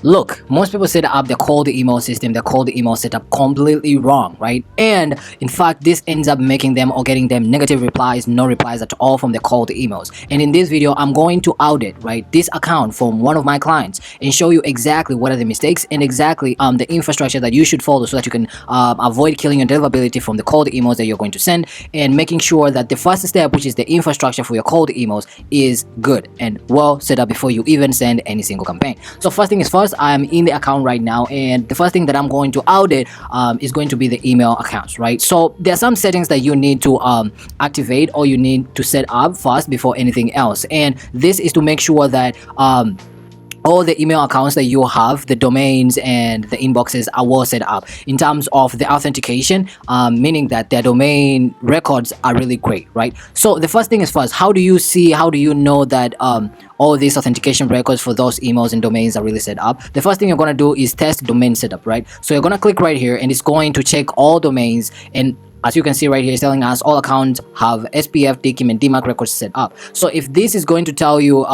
Look, most people set up the cold email system, the cold email setup completely wrong, right? And in fact, this ends up making them or getting them negative replies, no replies at all from the cold avoid emails. And in this video, I'm going to audit, right, this account from one of my clients and show you exactly what are the mistakes and exactly the infrastructure that you should follow so that you can avoid killing your deliverability from the cold emails that you're going to send, and making sure that the first step, which is the infrastructure for your cold emails, is good and well set up before you even send any single campaign. So first thing is first, I'm in the account right now, and the first thing that I'm going to audit is going to be the email accounts, right? So there are some settings that you need to activate or you need to set up first before anything else, and this is to make sure that all the email accounts that you have, the domains and the inboxes, are well set up in terms of the authentication, meaning that their domain records are really great, right? So the first thing is first, how do you know that all these authentication records for those emails and domains are really set up? The first thing you're going to do is test domain setup, right? So you're going to click right here and it's going to check all domains, and as you can see right here, it's telling us all accounts have SPF, DKIM, and DMARC records set up. So if this is going to tell you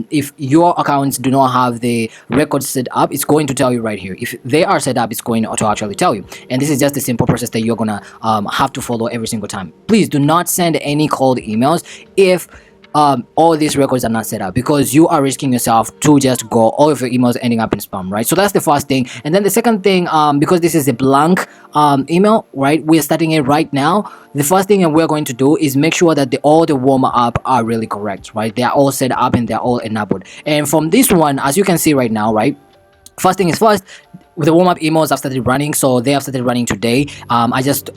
if your accounts do not have the records set up, it's going to tell you right here. If they are set up, it's going to actually tell you. And this is just a simple process that you're gonna have to follow every single time. Please do not send any cold emails if all these records are not set up, because you are risking yourself to just go all of your emails ending up in spam, right? So that's the first thing. And then the second thing, because this is a blank email, right, we're starting it right now. The first thing that we're going to do is make sure that all the warm up are really correct, right? They are all set up and they're all enabled. And from this one, as you can see right now, right, first thing is first, with the warm up emails have started running. So they have started running today. I just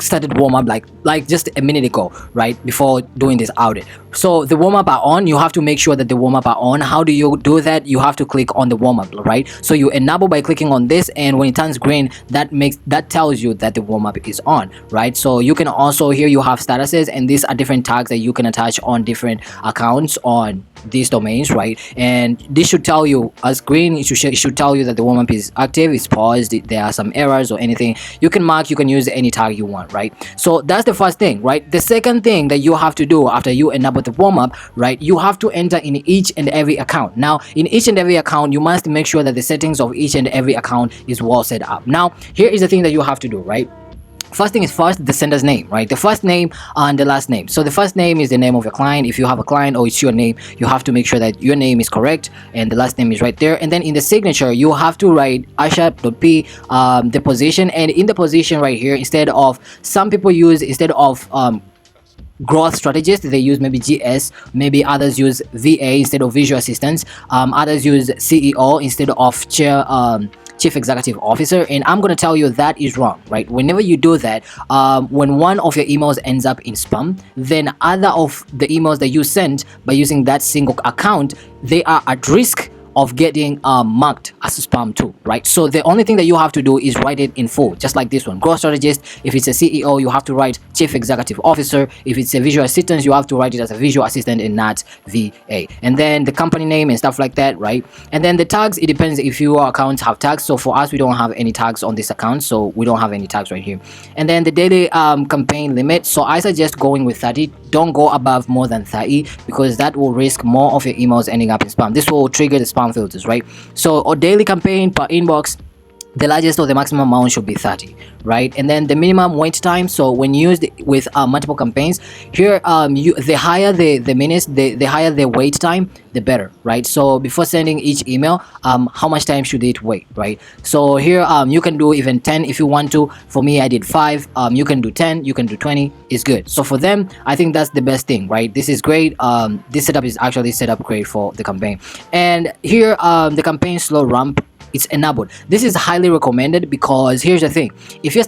started warm up like just a minute ago, right, before doing this audit. So the warm up are on. You have to make sure that the warm up are on. How do you do that? You have to click on the warm up, right? So you enable by clicking on this, and when it turns green, that tells you that the warm up is on, right? So you can also, here you have statuses, and these are different tags that you can attach on different accounts on these domains, right? And this should tell you, as green, it should tell you that the warm up is active, it's paused, there are some errors or anything. You can mark, you can use any tag you want, right? So that's the first thing, right? The second thing that you have to do after you enable the warm up, right, you have to enter in each and every account. Now in each and every account, you must make sure that the settings of each and every account is well set up. Now here is the thing that you have to do, right? First thing is first, the sender's name, right? The first name and the last name. So the first name is the name of your client. If you have a client or it's your name, you have to make sure that your name is correct and the last name is right there. And then in the signature, you have to write asha.p, the position, and in the position right here, instead of, some people use, instead of growth strategist, they use maybe GS, maybe others use VA instead of visual assistants, others use CEO instead of chief executive officer, and I'm going to tell you that is wrong, right? Whenever you do that, when one of your emails ends up in spam, then other of the emails that you sent by using that single account, they are at risk of getting marked as spam too, right? So the only thing that you have to do is write it in full, just like this one. Growth strategist, if it's a CEO, you have to write chief executive officer. If it's a visual assistant, you have to write it as a visual assistant and not VA. And then the company name and stuff like that, right? And then the tags, it depends if your accounts have tags. So for us, we don't have any tags on this account, so we don't have any tags right here. And then the daily campaign limit, so I suggest going with 30. Don't go above more than 30, because that will risk more of your emails ending up in spam. This will trigger the spam filters, right? So a daily campaign per inbox, the largest or the maximum amount should be 30, right? And then the minimum wait time, so when used with multiple campaigns, here the higher the minutes, the higher the wait time, the better, right? So before sending each email, how much time should it wait, right? So here you can do even 10 if you want to. For me, I did 5. You can do 10, you can do 20, is good. So for them, I think that's the best thing, right? This is great. This setup is actually set up great for the campaign. And here the campaign slow ramp, it's enabled. This is highly recommended, because here's the thing: if you're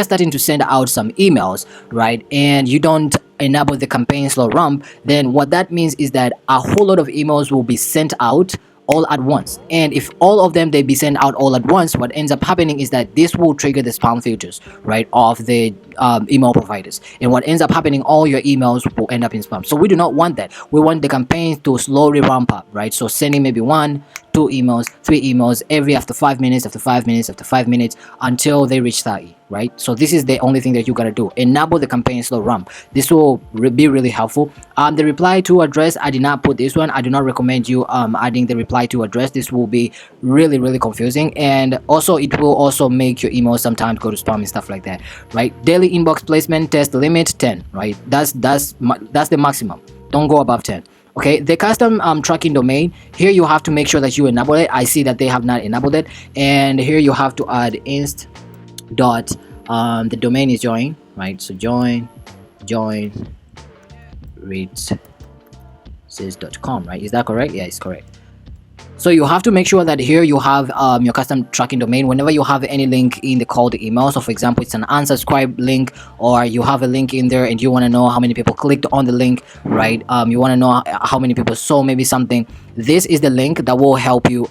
starting to send out some emails, right, and you don't enable the campaign slow ramp, then what that means is that a whole lot of emails will be sent out all at once. And if all of them they be sent out all at once, what ends up happening is that this will trigger the spam filters, right, of the email providers. And what ends up happening, all your emails will end up in spam. So we do not want that. We want the campaigns to slowly ramp up, right? So sending maybe 1, 2 emails, 3 emails every after 5 minutes, after 5 minutes, after 5 minutes, until they reach 30, right? So this is the only thing that you gotta do. Enable the campaign slow ramp. This will be really helpful. The reply to address, I did not put this one. I do not recommend you adding the reply to address. This will be really confusing, and also it will also make your email sometimes go to spam and stuff like that, right? Daily inbox placement test limit 10, right? That's the maximum. Don't go above 10. Okay, the custom tracking domain, here you have to make sure that you enable it. I see that they have not enabled it, and here you have to add inst dot the domain is join, right? So join readsys.com, right? Is that correct? Yeah, it's correct. So you have to make sure that here you have your custom tracking domain. Whenever you have any link in the call to email, so for example it's an unsubscribe link, or you have a link in there and you want to know how many people clicked on the link, right? You want to know how many people saw maybe something. This is the link that will help you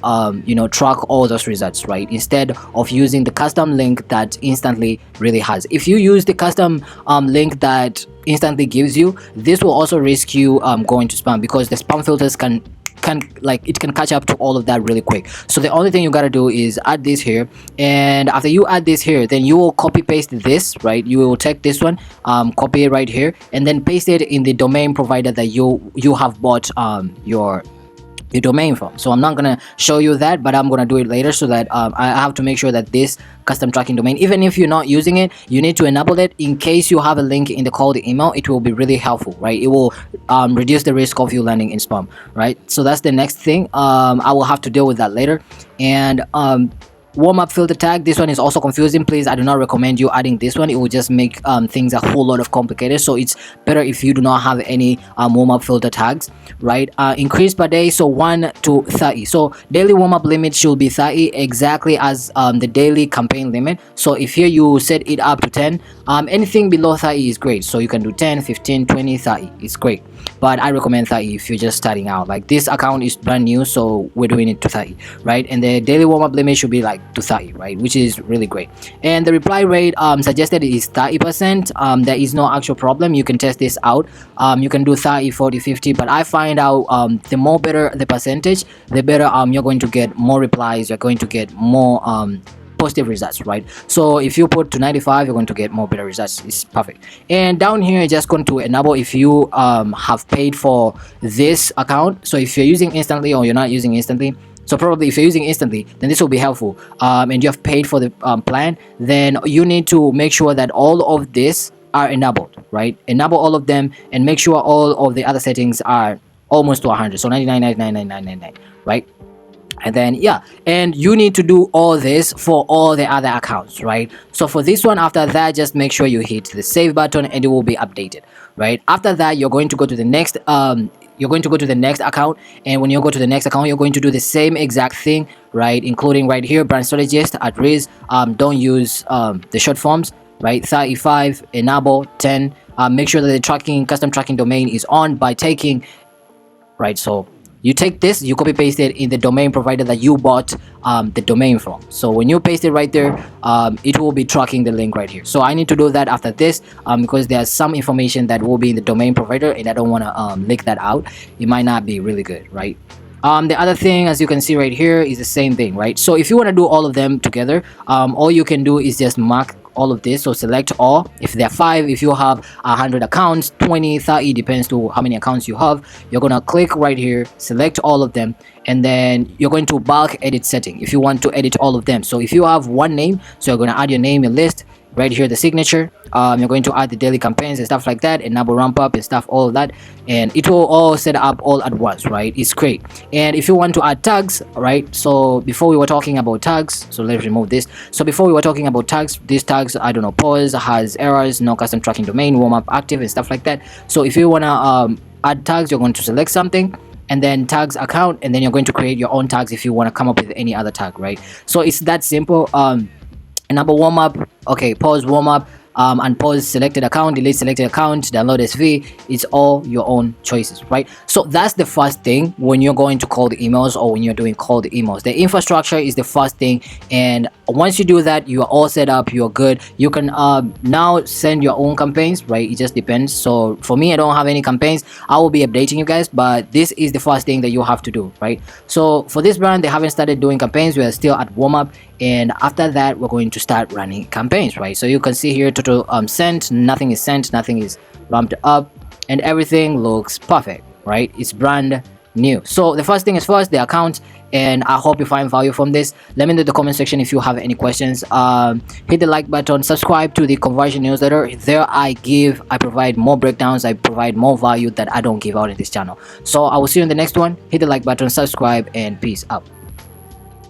track all those results, right? Instead of using the custom link that instantly really has. If you use the custom link that instantly gives you, this will also risk you going to spam, because the spam filters can catch up to all of that really quick. So the only thing you gotta do is add this here, and after you add this here, then you will copy paste this, right? You will take this one, copy it right here, and then paste it in the domain provider that you have bought your domain from. So I'm not gonna show you that, but I'm gonna do it later, so that I have to make sure that this custom tracking domain, even if you're not using it, you need to enable it in case you have a link in the call to email. It will be really helpful, right? It will reduce the risk of you landing in spam, right? So that's the next thing. I will have to deal with that later. And warm-up filter tag, this one is also confusing. Please, I do not recommend you adding this one. It will just make things a whole lot of complicated. So it's better if you do not have any warm-up filter tags, right? Increase per day, so 1 to 30. So daily warm-up limit should be 30, exactly as the daily campaign limit. So if here you set it up to 10, anything below 30 is great. So you can do 10, 15, 20, 30. It's great, but I recommend 30 if you're just starting out. Like, this account is brand new, so we're doing it to 30, right? And the daily warm-up limit should be like to 30, right? Which is really great. And the reply rate suggested is 30%. There is no actual problem. You can test this out. You can do 30, 40, 50, but I find out the more better the percentage, the better you're going to get more replies, you're going to get more positive results, right? So if you put to 95, you're going to get more better results. It's perfect. And down here, just going to enable if you have paid for this account. So if you're using instantly or you're not using instantly, so probably if you're using instantly, then this will be helpful, and you have paid for the plan, then you need to make sure that all of this are enabled, right? Enable all of them and make sure all of the other settings are almost to 100, so 99.999999, right? And then yeah, and you need to do all this for all the other accounts, right? So for this one, after that, just make sure you hit the save button and it will be updated, right? After that, you're going to go to the next account, and when you go to the next account, you're going to do the same exact thing, right? Including right here, brand strategist at risk. Don't use the short forms, right? 35, enable 10. Make sure that the custom tracking domain is on by taking, right? So you take this, you copy paste it in the domain provider that you bought the domain from. So when you paste it right there, it will be tracking the link right here. So I need to do that after this, because there's some information that will be in the domain provider, and I don't want to leak that out. It might not be really good, right? The other thing, as you can see right here, is the same thing, right? So if you want to do all of them together, all you can do is just mark all of this. So select all. If there are 5, if you have 100 accounts, 20, 30, depends to how many accounts you have, you're gonna click right here, select all of them, and then you're going to bulk edit setting if you want to edit all of them. So if you have one name, so you're gonna add your name, your list right here, the signature. You're going to add the daily campaigns and stuff like that, enable ramp up and stuff, all of that, and it will all set up all at once, right? It's great. And if you want to add tags, right? So before we were talking about tags, so let's remove this. So before we were talking about tags, these tags, I don't know, pause, has errors, no custom tracking domain, warm up active and stuff like that. So if you want to add tags, you're going to select something and then tags account, and then you're going to create your own tags if you want to come up with any other tag, right? So it's that simple. Enable warm up, okay, pause warm up, unpause selected account, delete selected account, download SV. It's all your own choices, right? So that's the first thing when you're going to cold emails or when you're doing cold emails. The infrastructure is the first thing, and once you do that, you are all set up, you're good. You can now send your own campaigns, right? It just depends. So for me, I don't have any campaigns. I will be updating you guys, but this is the first thing that you have to do, right? So for this brand, they haven't started doing campaigns. We are still at warm up, and after that we're going to start running campaigns, right? So you can see here total sent, nothing is sent, nothing is ramped up, and everything looks perfect, right? It's brand new. So the first thing is first, the account, and I hope you find value from this. Let me know in the comment section if you have any questions. Hit the like button, subscribe to the conversion newsletter. There I provide more breakdowns, I provide more value that I don't give out in this channel. So I will see you in the next one. Hit the like button, subscribe, and peace out.